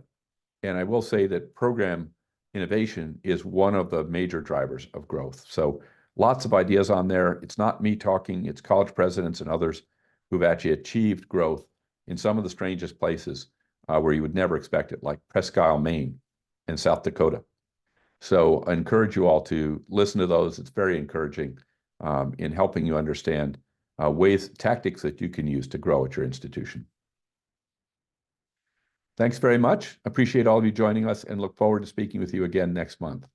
And I will say that program innovation is one of the major drivers of growth. So lots of ideas on there. It's not me talking, it's college presidents and others who've actually achieved growth in some of the strangest places where you would never expect it, like Presque Isle, Maine, and South Dakota. So I encourage you all to listen to those. It's very encouraging in helping you understand tactics that you can use to grow at your institution. Thanks very much. Appreciate all of you joining us and look forward to speaking with you again next month.